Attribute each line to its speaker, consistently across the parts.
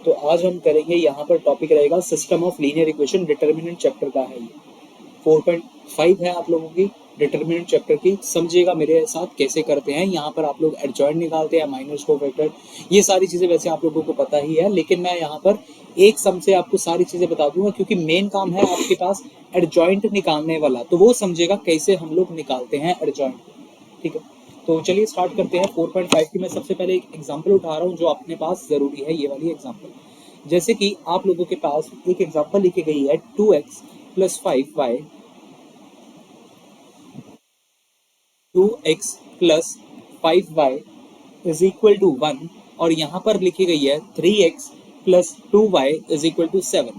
Speaker 1: तो आज हम करेंगे, यहाँ पर टॉपिक रहेगा system of linear equation, determinant chapter का है ये। 4.5 है आप लोगों की डिटर्मिनेंट चैप्टर की। समझिएगा मेरे साथ कैसे करते हैं। यहाँ पर आप लोग एडजॉइंट निकालते हैं, माइनर स्क्वायर फैक्टर, ये सारी चीजें वैसे आप लोगों को पता ही है, लेकिन मैं यहाँ पर एक सम से आपको सारी चीजें बता दूंगा, क्योंकि मेन काम है आपके पास एडजॉइंट निकालने वाला, तो वो समझेगा कैसे हम लोग निकालते हैं एडजॉइंट। ठीक है, तो चलिए स्टार्ट करते हैं। 4.5 की मैं सबसे पहले एक एग्जांपल उठा रहा हूँ जो अपने पास जरूरी है, ये वाली एग्जांपल। जैसे कि आप लोगों के पास एक एग्जांपल लिखी गई है 2x plus 5y, 2x plus 5y is equal to 1, और यहाँ पर लिखी गई है 3x plus 2y is equal to 7।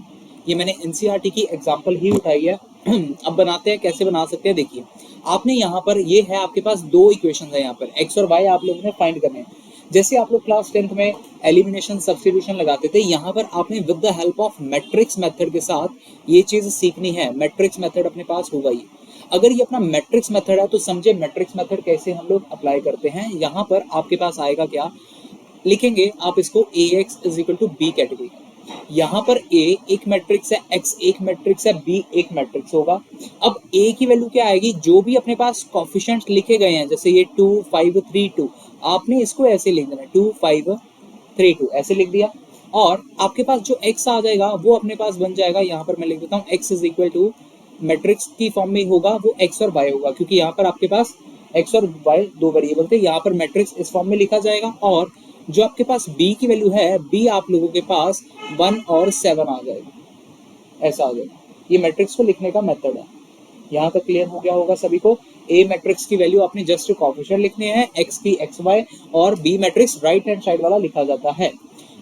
Speaker 1: ये मैंने एनसीईआरटी की एग्जांपल ही उठाई है। अब बनाते हैं, कैसे बना सकते हैं देखिए। आपने यहाँ पर ये है आपके पास दो इक्वेशन है, यहाँ पर x और y आप लोगों ने फाइंड करने हैं। जैसे आप लोग क्लास 10th में एलिमिनेशन सब्स्टिट्यूशन लगाते थे, यहाँ पर आपने with the help of matrix method के साथ ये चीज सीखनी है। मैट्रिक्स मेथड अपने पास होगा ये। अगर ये अपना मैट्रिक्स मेथड है तो समझे मैट्रिक्स मेथड कैसे हम लोग अप्लाई करते हैं। यहाँ पर आपके पास आएगा क्या, लिखेंगे आप इसको ax is equal to B category. यहाँ पर a एक मैट्रिक्स है, x एक मैट्रिक्स है, b एक मैट्रिक्स होगा। अब a की वैल्यू क्या आएगी, जो भी अपने पास कोफिशिएंट्स लिखे गए हैं, जैसे ये 2 5 3 2, आपने इसको ऐसे लिख देना 2 5 3 2 ऐसे लिख दिया। और आपके पास जो x आ जाएगा वो अपने पास बन जाएगा, यहाँ पर मैं लिख देता हूँ x is equal to, matrix की फॉर्म में होगा वो x और y होगा, क्योंकि यहाँ पर आपके पास x और y दो वेरिएबल थे। यहाँ पर मैट्रिक्स इस फॉर्म में लिखा जाएगा, और जो आपके पास b की वैल्यू है, b आप लोगों के पास 1 और 7 आ जाएगा, ऐसा आ जाएगा। ये मैट्रिक्स को लिखने का मेथड है। यहाँ तक क्लियर हो गया होगा सभी को। a मैट्रिक्स की वैल्यू आपने जस्ट कोएफिशिएंट लिखने हैं, x की xy, और b matrix right hand side वाला लिखा जाता है।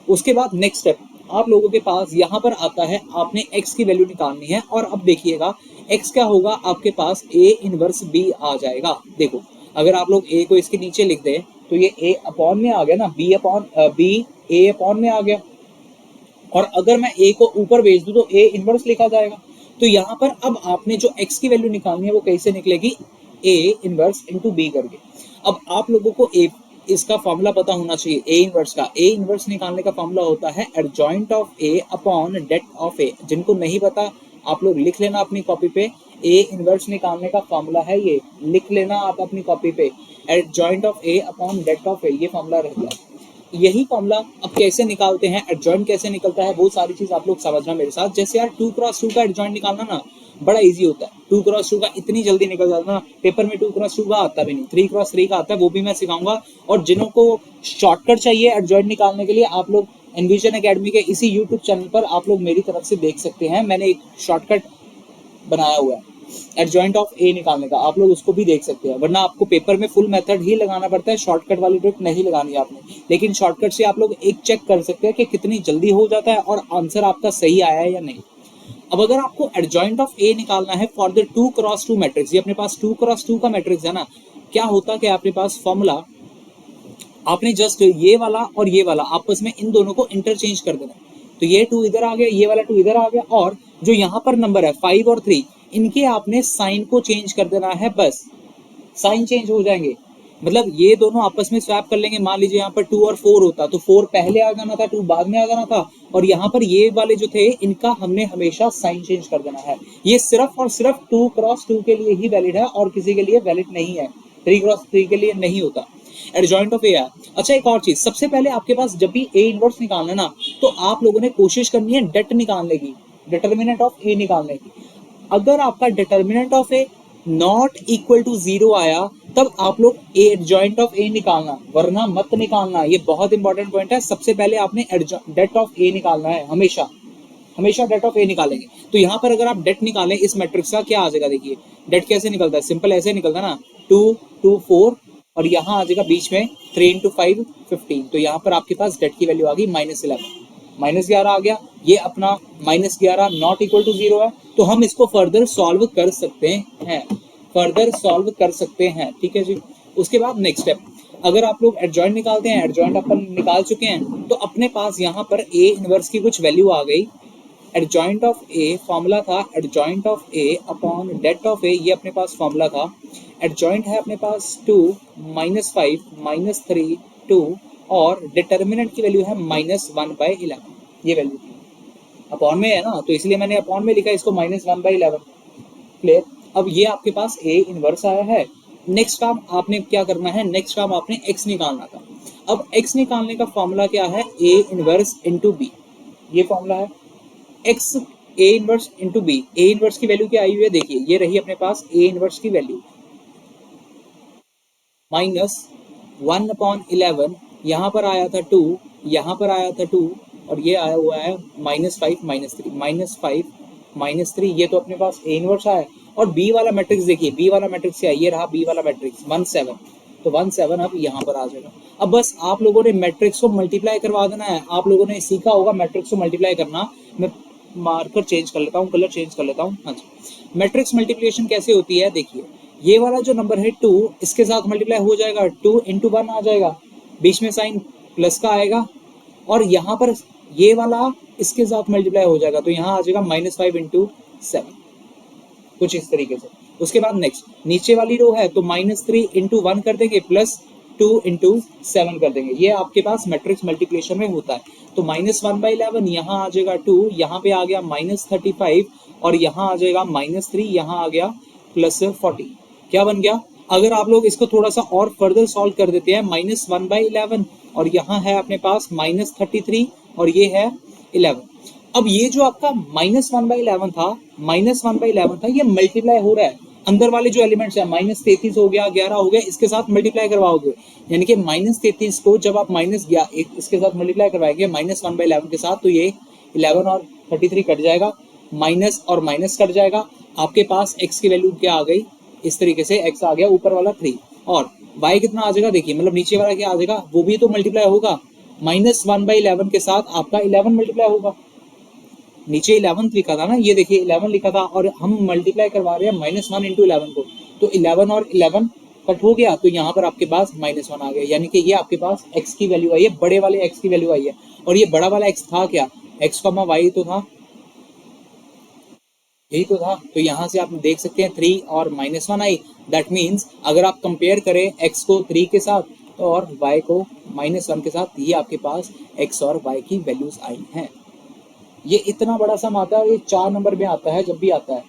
Speaker 1: उसके बाद नेक्स्ट स्टेप आप लोगों के पास यहाँ पर आता है, आपने x की वैल्यू निकालनी है। और अब देखिएगा x क्या होगा, आपके पास a इनवर्स b आ जाएगा। देखो, अगर आप लोग a को इसके नीचे लिख दें तो ये a अपॉन में आ गया ना, b a अपॉन में आ गया। और अगर मैं a को ऊपर भेज दूं तो a इनवर्स लिखा जाएगा। तो यहाँ पर अब आपने जो x की वैल्यू निकालनी है वो कैसे निकलेगी, a इनवर्स इंटू b करके। अब आप लोगों को इसका फॉर्मूला पता होना चाहिए a इनवर्स का। a इनवर्स निकालने का फॉर्मूला होता है adjoint of a upon det of a। जिनको नहीं पता आप लोग लिख लेना अपनी कॉपी पे, a इनवर्स निकालने का फॉर्मूला है ये, लिख लेना आप अपनी कॉपी पे, adjoint of a upon det of a, ये फॉर्मूला रह गया। यही फॉर्मूला अब कैसे निकालते हैं, एडजॉइंट कैसे निकलता है, वो सारी चीज आप लोग समझना मेरे साथ। जैसे यार 2 क्रॉस 2 का एडजॉइंट निकालना ना बड़ा इजी होता है। 2 क्रॉस 2 का इतनी जल्दी निकल जाता है ना, पेपर में 2 क्रॉस 2 का आता भी नहीं, 3 क्रॉस 3 का आता है, वो भी मैं सिखाऊंगा। और जिन्हों को शॉर्टकट चाहिए एडजॉइंट निकालने के लिए, आप लोग एनविजन एकेडमी के इसी यूट्यूब चैनल पर आप लोग मेरी तरफ से देख सकते हैं। मैंने एक शॉर्टकट बनाया हुआ है एडजॉइंट ऑफ ए निकालने का, आप लोग उसको भी देख सकते हैं। वरना आपको पेपर में फुल मेथड ही लगाना पड़ता है, शॉर्टकट वाली ट्रिक नहीं लगानी आपने। लेकिन शॉर्टकट से आप लोग एक चेक कर सकते हैं कि कितनी जल्दी हो जाता है और आंसर आपका सही आया है या नहीं। अब अगर आपको एडजॉइंट ऑफ ए निकालना है फॉर द 2 क्रॉस 2 मैट्रिक्स, ये अपने पास 2 क्रॉस 2 का मैट्रिक्स है ना, क्या होता है आपके पास फॉर्मूला, आपने जस्ट ये वाला और ये वाला आपस में इन दोनों को इंटरचेंज कर देना। तो ये 2 इधर आ गया, ये वाला 2 इधर आ गया, और जो यहाँ पर नंबर है 5 और 3, इनके आपने साइन को चेंज कर देना है, बस साइन चेंज हो जाएंगे। मतलब ये दोनों आपस में स्वैप कर लेंगे। मान लीजिए यहाँ पर 2 और 4 होता तो 4 पहले आ जाना था, 2 बाद में आ जाना था, और यहाँ पर ये वाले जो थे इनका हमने हमेशा साइन चेंज कर देना है। ये सिर्फ और सिर्फ 2 क्रॉस 2 के लिए ही वैलिड है, और किसी के लिए वैलिड नहीं है, 3 क्रॉस 3 के लिए नहीं होता एडजॉइंट ऑफ ए है। अच्छा, एक और चीज, सबसे पहले आपके पास जब भी ए इनवर्स निकालना है ना, तो आप लोगों ने कोशिश करनी है डेट निकालने की, डिटर्मिनेंट ऑफ ए निकालने की। अगर आपका determinant of A not equal to 0 आया, तब आप लोग एडजॉइंट ऑफ ए निकालना, वरना मत निकालना। ये बहुत इंपॉर्टेंट पॉइंट है। सबसे पहले आपने डेट ऑफ ए निकालना है, हमेशा हमेशा डेट ऑफ ए निकालेंगे। तो यहाँ पर अगर आप डेट निकालें इस मैट्रिक्स का, क्या आ जाएगा देखिए। डेट कैसे निकलता है, सिंपल ऐसे निकलता है ना, 2 2 4, और यहाँ आ जाएगा बीच में 3 इंटू 5 15। तो यहाँ पर आपके पास डेट की वैल्यू आ गई -11, -11 आ गया। ये अपना -11 नॉट इक्वल टू 0 है, तो हम इसको फर्दर सॉल्व कर सकते हैं, फर्दर सॉल्व कर सकते हैं। ठीक है जी। उसके बाद नेक्स्ट स्टेप, अगर आप लोग एडजॉइंट निकालते हैं, एडजॉइंट अपन निकाल चुके हैं, तो अपने पास यहाँ पर ए इनवर्स की कुछ वैल्यू आ गई। एडजॉइंट ऑफ ए फॉर्मूला था adjoint of A upon det of A, ये अपने पास फॉर्मूला था। एडजॉइंट है अपने पास 2 -5 -3 2, और डिटर्मिनेंट की वैल्यू है -1/11। ये वैल्यू थी, अपॉन में है ना तो इसलिए मैंने अपॉन में लिखा इसको -1/11। क्लियर। अब ये आपके पास ए इनवर्स आया है। नेक्स्ट काम आपने क्या करना है, नेक्स्ट काम आपने एक्स निकालना था। अब एक्स निकालने का फॉर्मूला क्या है, ए इनवर्स इंटू बी, ये फॉर्मूला है। X A inverse into B, A inverse की वैल्यू क्या आई हुई है, देखिए ये रही अपने पास ए इनवर्स की वैल्यू -1/11, यहाँ पर आया था 2, यहाँ पर आया था 2, और ये आया हुआ है -5 -3, -5 -3, ये तो अपने पास ए इनवर्स आया। और बी वाला मैट्रिक्स देखिए, बी वाला मैट्रिक्स क्या है, ये रहा बी वाला मैट्रिक्स 1 7, तो 1 7 अब यहाँ पर आ जाएगा। अब बस आप लोगों ने मैट्रिक्स को मल्टीप्लाई करवा देना है, आप लोगों ने सीखा होगा मैट्रिक्स को मल्टीप्लाई करना। मैं मार्कर चेंज कर लेता हूँ, कलर चेंज कर लेता हूँ। हाँ जी, मैट्रिक्स मल्टीप्लिकेशन कैसे होती है, देखिए ये वाला जो नंबर है 2, इसके साथ मल्टीप्लाई हो जाएगा, 2 × 1 आ जाएगा, बीच में साइन प्लस का आएगा, और यहाँ पर ये वाला इसके साथ मल्टीप्लाई हो जाएगा, तो यहाँ आ जाएगा -5 × 7, कुछ इस तरीके से। उसके बाद नेक्स्ट नीचे वाली रो है तो -3 × 1 कर देंगे, +2 × 7 कर देंगे। ये आपके पास मैट्रिक्स मल्टीप्लिकेशन में होता है। तो -1/11 यहाँ आ जाएगा 2, यहाँ पे आ गया -35, और यहाँ आ जाएगा -3, यहाँ आ गया +40। क्या बन गया, अगर आप लोग इसको थोड़ा सा और फर्दर सॉल्व कर देते हैं, -1/11 और यहाँ है अपने पास -33 और ये है 11। अब ये जो आपका -1/11 था, -1/11 था, ये मल्टीप्लाई हो रहा है, अंदर वाले जो एलिमेंट्स है -33 हो गया, 11 हो गया, इसके साथ मल्टीप्लाई करवाओगे, यानी कि -33 को जब आप इसके साथ मल्टीप्लाई करवाएंगे -1/11 के साथ, तो ये 11 और 33 कट जाएगा, माइनस और माइनस कट जाएगा, आपके पास x की वैल्यू क्या आ गई, इस तरीके से x आ गया, ऊपर वाला 3, और y कितना आ जाएगा, देखिए मतलब नीचे वाला क्या आ जाएगा, वो भी तो मल्टीप्लाई होगा, -1/11 के साथ आपका 11 मल्टीप्लाई होगा। नीचे 11 लिखा था ना, ये देखिए 11 लिखा था, और हम मल्टीप्लाई करवा रहे हैं -1 × 11 को, तो 11 और 11 कट हो गया, तो यहाँ पर आपके पास -1 आ गया, यानी कि ये आपके पास x की वैल्यू आई है, बड़े वाले x की वैल्यू आई है। और ये बड़ा वाला x था क्या, x, y तो था, यही तो था, तो यहाँ से आप देख सकते हैं 3 और -1 आई। दैट मीन्स अगर आप कंपेयर करें x को 3 के साथ और y को -1 के साथ, ये आपके पास x और y की वैल्यूज आई हैं। ये इतना बड़ा सम आता है, ये 4 नंबर में आता है, जब भी आता है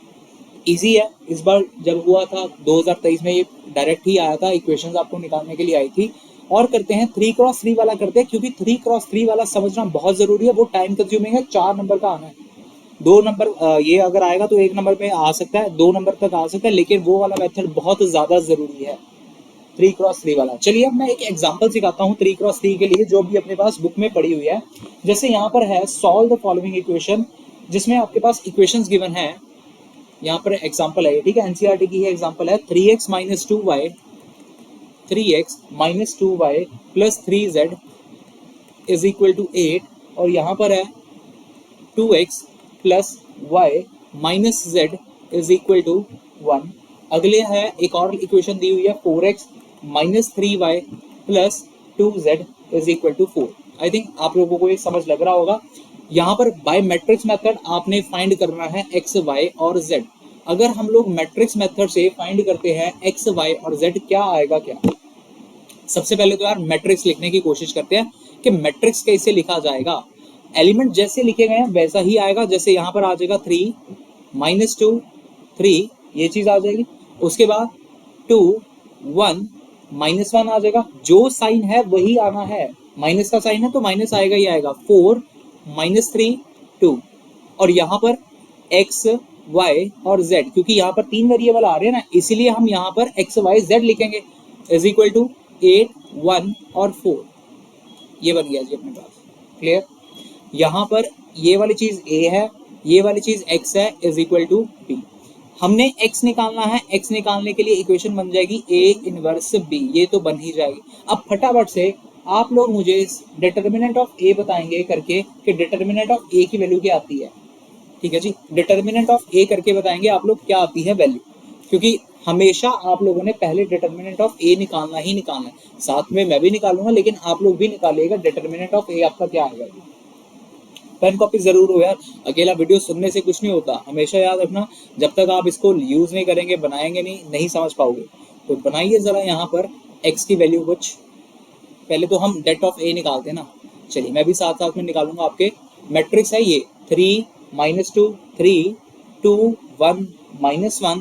Speaker 1: इजी है। इस बार जब हुआ था 2023 में, ये डायरेक्ट ही आया था, इक्वेशंस आपको निकालने के लिए आई थी। और करते हैं 3x3 वाला करते हैं, क्योंकि 3x3 वाला समझना बहुत जरूरी है, वो टाइम कंज्यूमिंग है, 4 नंबर का आना है। 2 नंबर ये अगर आएगा तो 1 नंबर में आ सकता है, 2 नंबर तक आ सकता है, लेकिन वो वाला मेथड बहुत ज्यादा जरूरी है 3x3 वाला। चलिए अब मैं एक एग्जांपल सिखाता हूँ 3x3 के लिए, जो भी अपने पास बुक में पड़ी हुई है। जैसे यहाँ पर है सॉल्व द फॉलोइंग इक्वेशन, जिसमें आपके पास इक्वेशंस गिवन है, यहाँ पर एग्जांपल है, ठीक है, एनसीईआरटी की एग्जांपल है, 3x - 2y 3x - 2y + 3z = 8, और यहाँ पर है 2x + y - z = 1। अगले है एक और इक्वेशन दी हुई है 4x - 3y + 2z = 4। I think आप लोगों को ये समझ लग रहा होगा। यहाँ पर बाय मैट्रिक्स मेथड आपने फाइंड करना है x, y और z। अगर हम लोग मैट्रिक्स मेथड से फाइंड करते हैं x, y और z, क्या आएगा, क्या सबसे पहले तो यार मैट्रिक्स लिखने की कोशिश करते हैं कि मैट्रिक्स कैसे लिखा जाएगा। एलिमेंट जैसे लिखे गए हैं वैसा ही आएगा, जैसे यहाँ पर आ जाएगा 3 - 2 3, ये चीज आ जाएगी। उसके बाद 2 1 -1 आ जाएगा, जो साइन है वही आना है, माइनस का साइन है तो माइनस आएगा ही आएगा। 4 -3 2, और यहाँ पर x, y और z, क्योंकि यहाँ पर 3 वेरिएबल आ रहे हैं ना, इसीलिए हम यहाँ पर x, y, z लिखेंगे, = 8 1 और 4। ये बन गया जी अपने पास। क्लियर। यहाँ पर ये वाली चीज a है, ये वाली चीज x है, = b। हमने x निकालना है, x निकालने के लिए इक्वेशन बन जाएगी a इनवर्स b, ये तो बन ही जाएगी। अब फटाफट से आप लोग मुझे डिटर्मिनेंट ऑफ a बताएंगे करके कि डिटर्मिनेंट ऑफ a की वैल्यू क्या आती है। ठीक है जी, डिटर्मिनेंट ऑफ a करके बताएंगे आप लोग क्या आती है वैल्यू, क्योंकि हमेशा आप लोगों ने पहले डिटर्मिनेंट ऑफ a निकालना ही निकालना है। साथ में मैं भी निकालूंगा, लेकिन आप लोग भी निकालिएगा डिटर्मिनेंट ऑफ a आपका क्या आएगा। पेन कॉपी जरूर हो यार, अकेला वीडियो सुनने से कुछ नहीं होता, हमेशा याद रखना, जब तक आप इसको यूज नहीं करेंगे, बनाएंगे नहीं समझ पाओगे। तो बनाइए जरा यहाँ पर x की वैल्यू कुछ, पहले तो हम डेट ऑफ a निकालते हैं ना। चलिए मैं भी साथ साथ में निकालूंगा आपके मैट्रिक्स है ये 3 -2 3 2 1 -1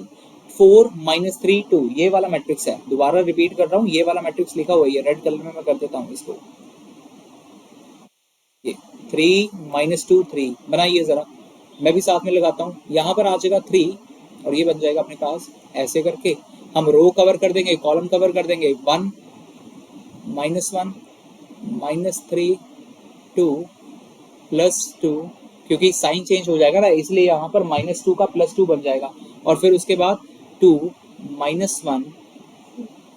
Speaker 1: 4 -3 2, ये वाला मैट्रिक्स है। दोबारा रिपीट कर रहा हूँ, ये वाला मैट्रिक्स लिखा हुआ है, रेड कलर में मैं कर देता हूँ इसको। ये 3 -2 3 बनाइए जरा, मैं भी साथ में लगाता हूँ। यहाँ पर आ जाएगा 3 और ये बन जाएगा अपने पास ऐसे करके। हम रो कवर कर देंगे, कॉलम कवर कर देंगे। 1 -1 -3 2 +2, क्योंकि साइन चेंज हो जाएगा ना, इसलिए यहाँ पर -2 का +2 बन जाएगा। और फिर उसके बाद 2 -1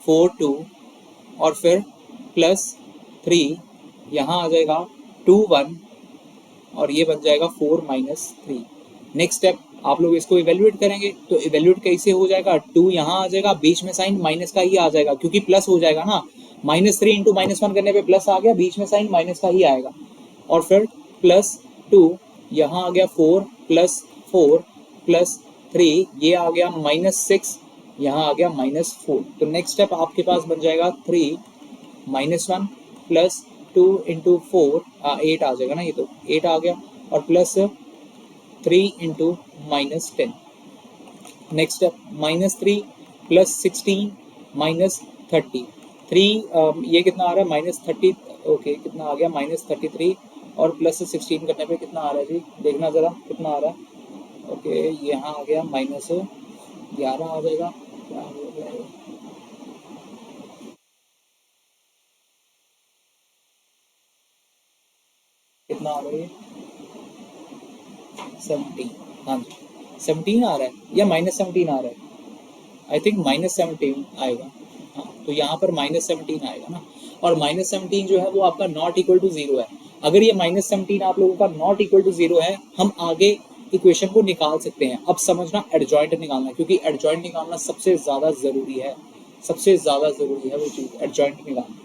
Speaker 1: 4 2 और फिर +3, यहाँ आ जाएगा 2 1 और ये बन जाएगा 4 -3। नेक्स्ट स्टेप आप लोग इसको इवेल्युएट करेंगे, तो इवेल्युएट कैसे हो जाएगा, 2 यहाँ आ जाएगा, बीच में साइन माइनस का ही आ जाएगा क्योंकि प्लस हो जाएगा ना, -3 इंटू -1 करने पे प्लस आ गया, बीच में साइन माइनस का ही आएगा। और फिर +2 यहाँ आ गया 4 +4 +3, ये आ गया -6, यहाँ आ गया -4। तो नेक्स्ट स्टेप आपके पास बन जाएगा 3 -1 +2 इंटू 4 8 आ जाएगा ना, ये तो 8 आ गया, और +3 इंटू -10। नेक्स्ट स्टेप -3 +16 -30 3 ये कितना आ रहा है -30, ओके कितना आ गया -33 और +16 करने पे कितना आ रहा है जी, देखना जरा कितना आ रहा है। ओके यहाँ आ गया -11 आ जाएगा, क्या हो गया है? कितना आ रहा है 17, हाँ जी 17 आ रहा है या -17 आ रहा है, आई थिंक -17 आएगा। हाँ तो यहाँ पर -17 आएगा ना, और -17 जो है वो आपका नॉट इक्वल टू 0 है। अगर ये -17 आप लोगों का नॉट इक्वल टू 0 है, हम आगे इक्वेशन को निकाल सकते हैं। अब समझना एडजॉइंट निकालना, क्योंकि एडजॉइंट निकालना सबसे ज्यादा जरूरी है, सबसे ज्यादा जरूरी है वो चीज एडजॉइंट निकालना।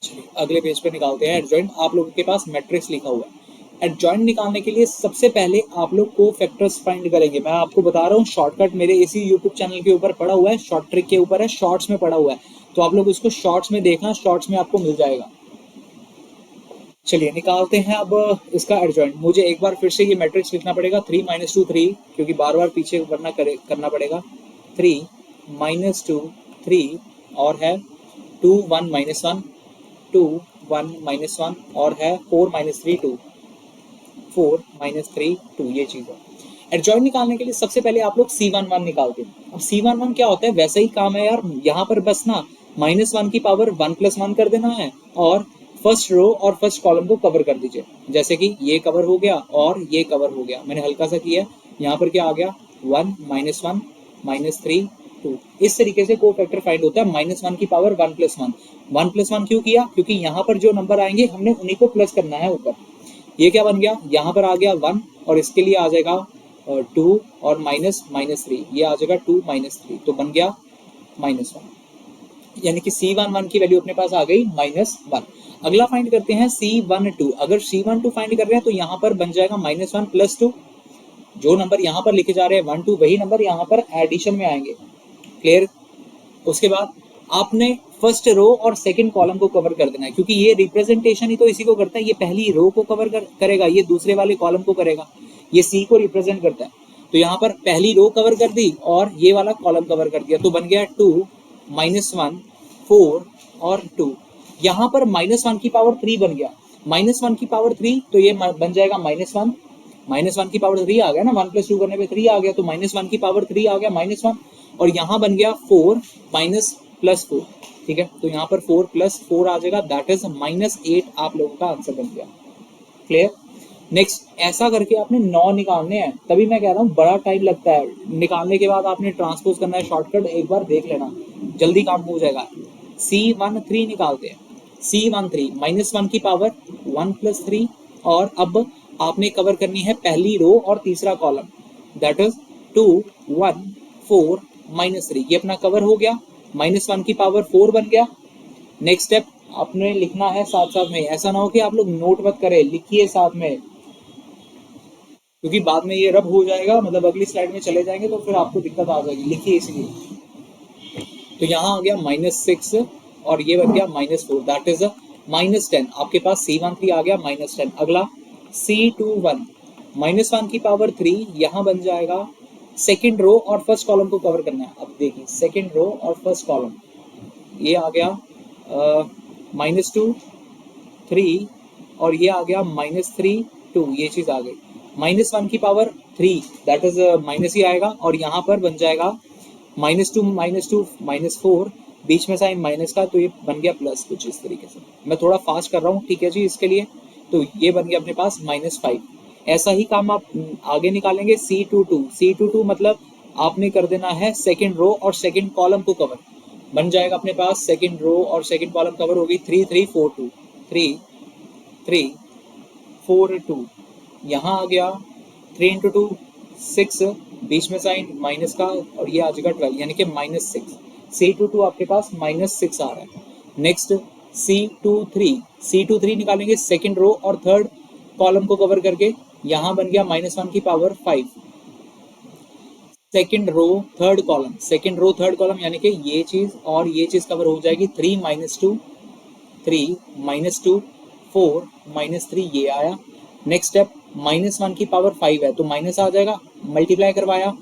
Speaker 1: चलिए अगले पेज पे निकालते हैं एडजॉइंट। आप लोगों के पास मैट्रिक्स लिखा हुआ है। एडजॉइंट निकालने के लिए सबसे पहले आप लोग को फैक्टर्स फाइंड करेंगे। मैं आपको बता रहा हूँ शॉर्टकट मेरे इसी यूट्यूब चैनल के ऊपर पड़ा हुआ है, शॉर्ट ट्रिक के ऊपर है, शॉर्ट्स में पड़ा हुआ है, तो आप लोग उसको शॉर्ट्स में देखना, शॉर्ट्स में आपको मिल जाएगा। चलिए निकालते हैं अब इसका एडजॉइंट। मुझे एक बार फिर से ये मैट्रिक्स लिखना पड़ेगा 3 -2 3, क्योंकि बार बार पीछे वरना करना पड़ेगा। 3 -2 3 और है 2 1 -1 2 1 -1 और है 4 -3 2 4 -3 2, ये चीज है। एडजॉइंट निकालने के लिए सबसे पहले आप लोग C11 निकालते हैं। अब C11 क्या होता है, वैसा ही काम है यार, यहाँ पर बस ना -1 की पावर 1 + 1 कर देना है और फर्स्ट रो और फर्स्ट कॉलम को कवर कर दीजिए। जैसे कि ये कवर हो गया और ये कवर हो गया, मैंने हल्का सा किया, यहाँ पर क्या आ गया 1 -1 -3 2। इस तरीके से को फैक्टर फाइंड होता है। -1 की पावर 1 + 1, 1 + 1 क्यों किया, क्योंकि यहाँ पर जो नंबर आएंगे हमने उन्हीं को प्लस करना है ऊपर। ये क्या बन गया, यहाँ पर आ गया 1 और इसके लिए आ जाएगा 2 और -3, ये आ जाएगा 2 -3, तो बन गया -1, यानी कि C11 की वैल्यू अपने पास आ गई -1। अगला फाइंड करते हैं C12। अगर C12 फाइंड कर रहे हैं तो यहाँ पर बन जाएगा -1 + 2, जो नंबर यहाँ पर लिखे जा रहे हैं 1 2, वही नंबर यहाँ पर एडिशन में आएंगे। क्लियर। उसके बाद आपने फर्स्ट रो और सेकंड कॉलम को कवर कर देना है, क्योंकि ये रिप्रेजेंटेशन ही तो इसी को करता है। ये पहली रो को कवर करेगा, ये दूसरे वाले कॉलम को करेगा, ये सी को रिप्रेजेंट करता है। तो यहाँ पर पहली रो कवर कर दी और ये वाला कॉलम कवर कर दिया, तो बन गया 2 -1 4 और 2। यहाँ पर -1 की पावर 3 बन गया, -1 की पावर 3, तो ये बन जाएगा -1, -1 की पावर 3 आ गया ना, 1 + 2 करने पे 3 आ गया, तो -1 की पावर 3 आ गया -1, और यहाँ बन गया 4 +4। ठीक है, तो यहाँ पर 4 + 4 आ जाएगा, दैट इज -8। आप लोगों का आंसर बन गया। क्लियर। नेक्स्ट ऐसा करके आपने 9 निकालने हैं, तभी मैं कह रहा हूँ बड़ा टाइम लगता है निकालने के बाद आपने ट्रांसपोज करना है, शॉर्टकट एक बार देख लेना, जल्दी काम हो जाएगा। C13 निकालते हैं। C13 -1 की पावर 1 + 3, और अब आपने कवर करनी है पहली रो और तीसरा कॉलम, दैट इज 2 1 4 -3, ये अपना कवर हो गया, -1 की पावर 4 बन गया। नेक्स्ट स्टेप आपने लिखना है साथ साथ में, ऐसा ना हो कि आप लोग नोट मत करें, लिखिए साथ में, क्योंकि बाद में ये रब हो जाएगा, मतलब अगली स्लाइड में चले जाएंगे तो फिर आपको दिक्कत आ जाएगी, लिखिए इसलिए। तो यहाँ आ गया -6 और ये बन गया -4, दैट इज -10 आपके पास C13 आ गया -10। अगला C21 -1 की पावर 3 यहाँ बन जाएगा, सेकेंड रो और फर्स्ट कॉलम को कवर करना है। अब देखिए सेकेंड रो और फर्स्ट कॉलम ये आ गया -2 3 और ये आ गया -3 2, ये चीज आ गई। -1 की पावर 3 दैट इज माइनस ही आएगा और यहाँ पर बन जाएगा -2 -4, बीच में साइन माइनस का, तो ये बन गया प्लस कुछ इस तरीके से। मैं थोड़ा फास्ट कर रहा हूँ, ठीक है जी, इसके लिए। तो ये बन गया अपने पास -5। ऐसा ही काम आप आगे निकालेंगे C22 मतलब आपने कर देना है सेकेंड रो और सेकेंड कॉलम को कवर। बन जाएगा अपने पास सेकेंड रो और सेकेंड कॉलम कवर होगी 3 3 4 2 3 3 4 2, यहाँ आ गया 3 इंटू 2 6, बीच में साइन माइनस का और ये आ जाएगा 12 यानी कि -6। C22 आपके पास -6 आ रहा है। नेक्स्ट C23 निकालेंगे सेकेंड रो और थर्ड कॉलम को कवर करके, यहाँ बन गया -1 की power 5। Second row third column यानी कि ये चीज और ये चीज कवर हो जाएगी। 3 -2 4 -3 ये आया। नेक्स्ट स्टेप -1 की पावर 5 है तो माइनस आ जाएगा, मल्टीप्लाई करवाया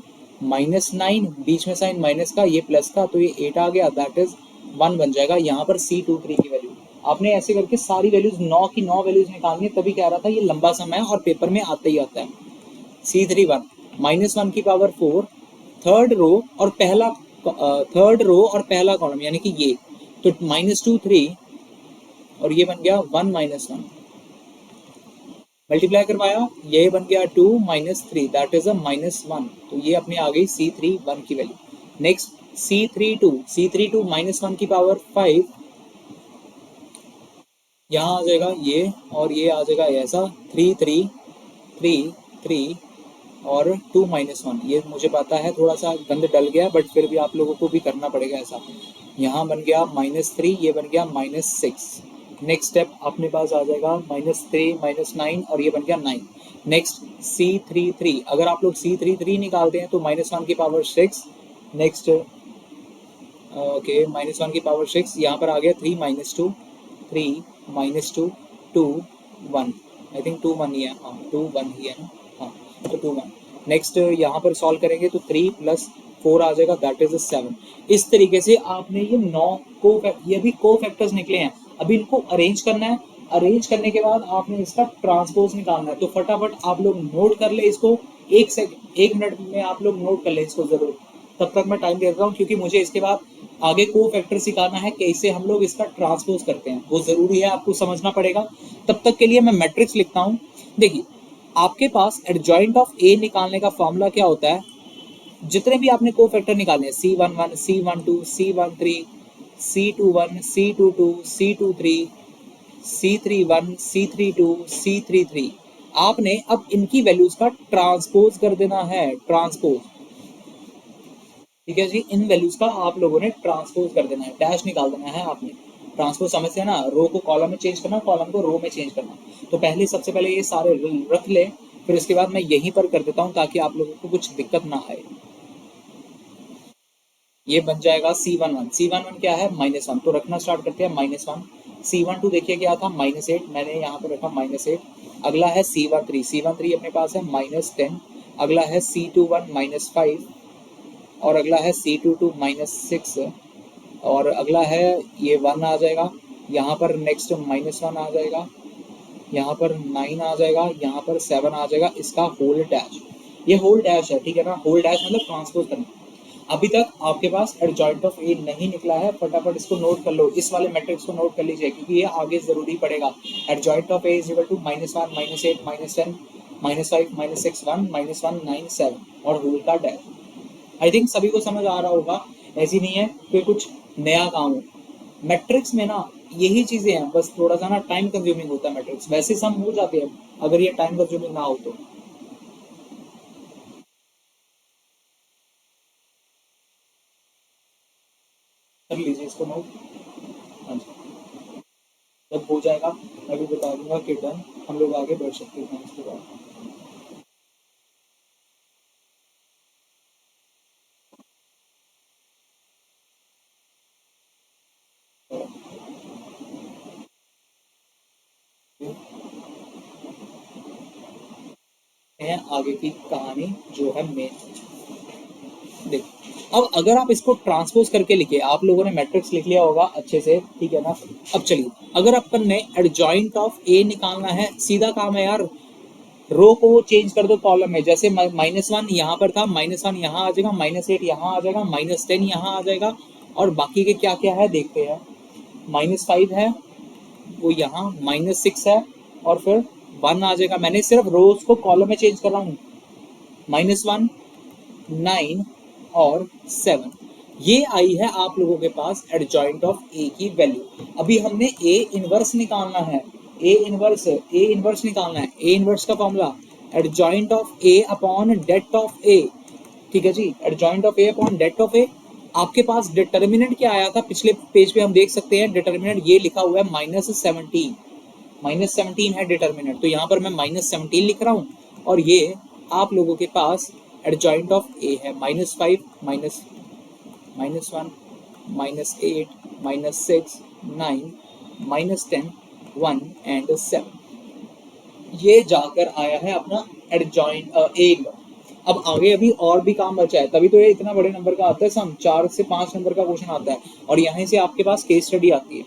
Speaker 1: -9, बीच में साइन माइनस का, ये प्लस का, तो ये 8 आ गया, दैट इज 1 बन जाएगा यहाँ पर C23 की वैल्यू। आपने ऐसे करके सारी वैल्यूज 9 की 9 वैल्यूज निकालनी है, तभी कह रहा था ये लंबा समय है और पेपर में आता ही आता है। C31 -1 की पावर 4 थर्ड रो और पहला कॉलम यानी कि ये, तो -2 3 और ये बन गया 1 -1, मल्टीप्लाई करवाया ये बन गया 2 -3 दैट इज अ -1, तो ये अपनी आ गई C31 की वैल्यू। नेक्स्ट C32 -1 की पावर 5, यहाँ आ जाएगा ये और ये आ जाएगा ऐसा 3 3 3 3 और 2 -1, ये मुझे पता है थोड़ा सा गंद डल गया बट फिर भी आप लोगों को भी करना पड़ेगा ऐसा। यहाँ बन गया -3, ये बन गया -6। नेक्स्ट स्टेप अपने पास आ जाएगा -3 -9 और ये बन गया 9। नेक्स्ट C33, अगर आप लोग C33 निकालते हैं तो -1 की पावर 6। नेक्स्ट ओके -1 की पावर 6, यहाँ पर आ गया 3 -2 3 -2 2 1, आई थिंक 2 1 ही है, हाँ 2 1 ही है ना, हाँ तो 2 1। नेक्स्ट यहाँ पर सॉल्व करेंगे तो 3 + 4 आ जाएगा, दैट इज 7। इस तरीके से आपने ये 9 ये भी को फैक्टर्स निकले हैं, अभी इनको अरेंज करना है। अरेंज करने के बाद आपने इसका ट्रांसपोज निकालना है, तो फटाफट आप लोग नोट कर ले इसको। 1 मिनट में आप लोग नोट कर ले इसको जरूर, तब तक मैं टाइम दे रहा हूँ क्योंकि मुझे इसके बाद आगे को फैक्टर सिखाना है, कैसे हम लोग इसका ट्रांसपोज करते हैं, वो जरूरी है, आपको समझना पड़ेगा। तब तक के लिए मैं मैट्रिक्स लिखता हूँ। देखिए आपके पास एडजॉइंट ऑफ ए निकालने का फॉर्मूला क्या होता है, जितने भी आपने को फैक्टर निकालने हैं C11 C12 C13 C21 C22 C23 C31 C32 C33, आपने अब इनकी वैल्यूज का ट्रांसपोज कर देना है, ट्रांसपोज। ठीक है जी, इन वैल्यूज का आप लोगों ने ट्रांसपोज कर देना है, डैश निकाल देना है आपने। ट्रांसपोज समझते हैं ना, रो को कॉलम में चेंज करना, कॉलम को रो में चेंज करना। तो पहले सबसे पहले ये सारे रख ले, फिर उसके बाद मैं यहीं पर कर देता हूँ ताकि आप लोगों को कुछ दिक्कत ना आए। ये बन जाएगा C11 क्या है -1, तो रखना स्टार्ट करते हैं -1। C12 देखिए क्या था -8, मैंने यहाँ पर रखा -8। अगला है C13 अपने पास है -10। अगला है C21 -5 और अगला है C22 -6 और अगला है ये 1 आ जाएगा, यहाँ पर नेक्स्ट -1 आ जाएगा, यहाँ पर 9 आ जाएगा, यहाँ पर 7 आ जाएगा, इसका होल डैश। ये होल डैश है, ठीक है ना, होल डैश मतलब ट्रांसपोज करना। अभी तक आपके पास एडजॉइंट ऑफ ए नहीं निकला है, फटाफट इसको नोट कर लो, इस वाले मैट्रिक्स को नोट कर लीजिए क्योंकि ये आगे जरूरी पड़ेगा। Adjoint of A is equal to -1 -8 -10 -5 -6 1 -1 9 7 और होल का डैश। आई थिंक सभी को समझ आ रहा होगा, ऐसी नहीं है कि कुछ नया काम हो। मैट्रिक्स में ना यही चीजें हैं, बस थोड़ा सा ना टाइम कंज्यूमिंग होता है मैट्रिक्स, वैसे सम हो जाते हैं अगर ये टाइम कंज्यूमिंग ना हो तो। कर लीजिए इसको नोट। हाँ जी, जब हो जाएगा मैं भी बता दूंगा कि डन, हम लोग आगे बढ़ सकते हैं इसके बाद। है आगे की कहानी जो है मेन। देख, अब अगर आप इसको ट्रांसपोज करके लिखे, आप लोगों ने मैट्रिक्स लिख लिया होगा अच्छे से, ठीक है ना। अब चलिए, अगर अपन ने एडजॉइंट ऑफ ए निकालना है, सीधा काम है यार, रो को चेंज कर दो कॉलम में। जैसे -1 यहाँ पर था, -1 यहाँ आ जाएगा, -8 यहाँ आ जाएगा, -10 यहाँ आ जाएगा, और बाकी के क्या क्या है देखते हैं। -5 है वो यहाँ, -6 है, और फिर 1 आ जाएगा। मैंने सिर्फ रोज को कॉलम में चेंज कर रहा हूँ। -1, 9 और 7, ये आई है आप लोगों के पास एडजॉइंट ऑफ ए की वैल्यू। अभी हमने ए इनवर्स निकालना है, ए इनवर्स निकालना है। ए इनवर्स का formula adjoint of A upon det of A, ठीक है जी। Adjoint of A upon det of A. आपके पास डिटर्मिनेंट क्या आया था पिछले पेज पे, हम देख सकते हैं डिटर्मिनेंट ये लिखा हुआ है -17, -17 है डिटर्मिनेंट, तो यहाँ पर मैं -17 लिख रहा हूँ। और ये आप लोगों के पास एडजॉइंट ऑफ ए है -5 -1 -8 -6 9 -10 1 एंड 7, ये जाकर आया है अपना एडजॉइंट ए। अब आगे अभी और भी काम बचा है, तभी तो ये इतना बड़े नंबर का आता है। सम 4 से 5 नंबर का क्वेश्चन आता है, और यहाँ से आपके पास केस स्टडी आती है।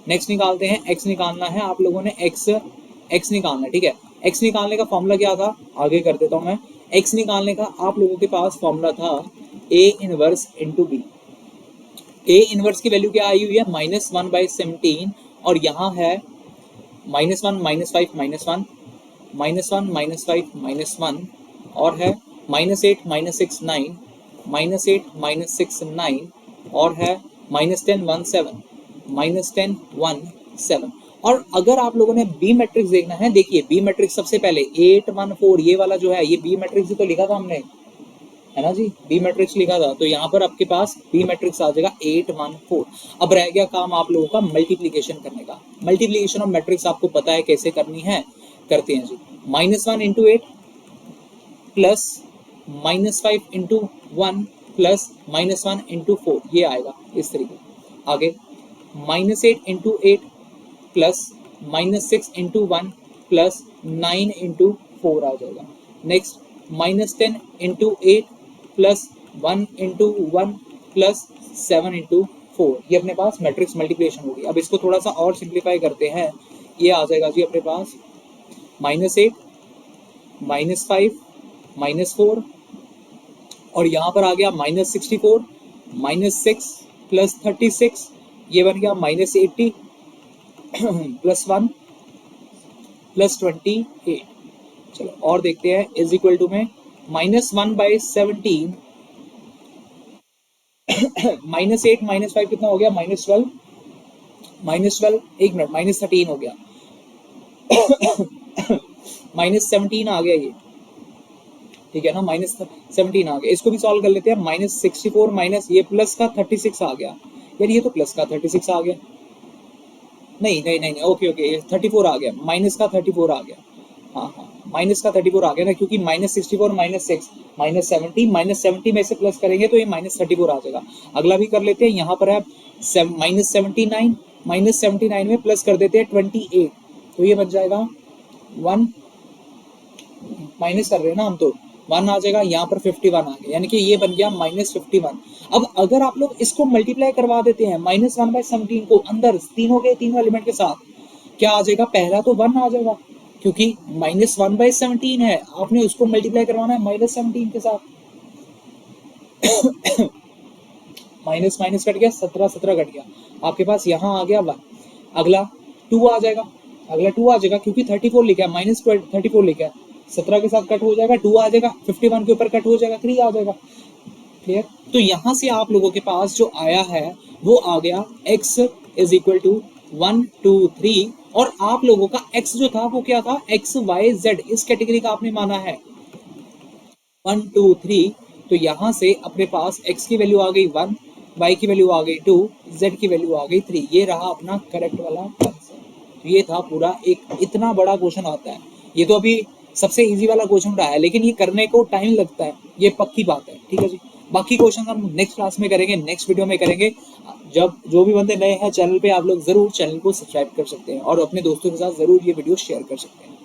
Speaker 1: नेक्स्ट निकालते हैं, एक्स निकालना है आप लोगों ने, एक्स निकालना है, ठीक है। एक्स निकालने का फॉर्मूला क्या था, आगे कर देता हूँ मैं। एक्स निकालने का आप लोगों के पास फॉर्मूला था A inverse into B. A inverse की वैल्यू क्या आई हुई है, -1/17, और यहाँ है -1 -5 -1 -1 -5 -1, और है -8 -6 9 -8 -6 9, और है -10 1 7 -10 1 7। और अगर आप लोगों ने बी मैट्रिक्स देखना है, देखिए बी मैट्रिक्स सबसे पहले 8 1 4, ये वाला जो है ये बी मैट्रिक्स ही तो लिखा था हमने, है ना जी, बी मैट्रिक्स लिखा था। तो यहाँ पर आपके पास बी मैट्रिक्स आ जाएगा 8 1 4। अब रह गया काम आप लोगों का मल्टीप्लीकेशन करने का। मल्टीप्लीकेशन ऑफ मैट्रिक्स आपको पता है कैसे करनी है, करते हैं जी। -1 into 8 plus -5 into 1 plus -1 into 4, ये आएगा इस तरीके। आगे -8 into 8 plus -6 into 1 plus 9 into 4 आ जाएगा। Next -10 into 8 plus 1 into 1 plus 7 into 4, ये अपने पास मैट्रिक्स मल्टीप्लिकेशन होगी। अब इसको थोड़ा सा और सिंप्लीफाई करते हैं, ये आ जाएगा जी अपने पास -8 -5 -4, और यहाँ पर आ गया -64 -6 प्लस 36, ये बन गया -80 प्लस 1 प्लस 28। चलो और देखते हैं, इज इक्वल टू में -1/17 -8 -5 कितना हो गया, -12 एक मिनट, -13 हो गया -17 आ गया ये, ठीक है ना, -17 आ गया। इसको भी सॉल्व कर लेते हैं। -64 माइनस ये प्लस का 36 आ गया यार, ये तो प्लस का 36 आ गया, नहीं, ओके, ये 34 आ गया, माइनस का 34 आ गया, हाँ, माइनस का 34 आ गया ना, क्योंकि -64 -6 -70 में से प्लस करेंगे तो ये -34 आ जाएगा। अगला भी कर लेते हैं, यहाँ पर है -79 -79 में प्लस कर देते हैं 28, तो ये बन जाएगा 1, माइनस कर रहे हैं ना हम, तो 1 आ जाएगा, यहाँ पर 51 आ गया, यानी कि ये बन गया -51। अब अगर आप लोग इसको मल्टीप्लाई करवा देते हैं -1/17 को अंदर तीनों एलिमेंट के साथ, क्या आ जाएगा, पहला तो 1 आ जाएगा, क्योंकि -1/17 है, आपने उसको मल्टीप्लाई करवाना है -17 के साथ। माइनस माइनस कट गया, 17 कट गया, आपके पास यहाँ आ गया 1। अगला 2 आ जाएगा, क्योंकि 34 लिखा है, -34 लिखा है, 17 के साथ कट हो जाएगा, 2 आ जाएगा, 51 के ऊपर कट हो जाएगा, 3 आ जाएगा। क्लियर? तो यहाँ से आप लोगों के पास जो आया है वो आ गया x इज इक्वल टू 1 2 3, और आप लोगों का x जो था वो क्या था, x y z, इस कैटेगरी का आपने माना है 1 2 3। तो यहाँ से अपने पास x की वैल्यू आ गई 1, y की वैल्यू आ गई 2, z की वैल्यू आ गई 3। ये रहा अपना करेक्ट वाला आंसर। ये था पूरा एक इतना बड़ा क्वेश्चन आता है। ये तो अभी सबसे इजी वाला क्वेश्चन रहा है, लेकिन ये करने को टाइम लगता है, ये पक्की बात है, ठीक है जी। बाकी क्वेश्चन हम नेक्स्ट क्लास में करेंगे, नेक्स्ट वीडियो में करेंगे। जब जो भी बंदे नए हैं चैनल पे, आप लोग जरूर चैनल को सब्सक्राइब कर सकते हैं और अपने दोस्तों के साथ जरूर ये वीडियो शेयर कर सकते हैं।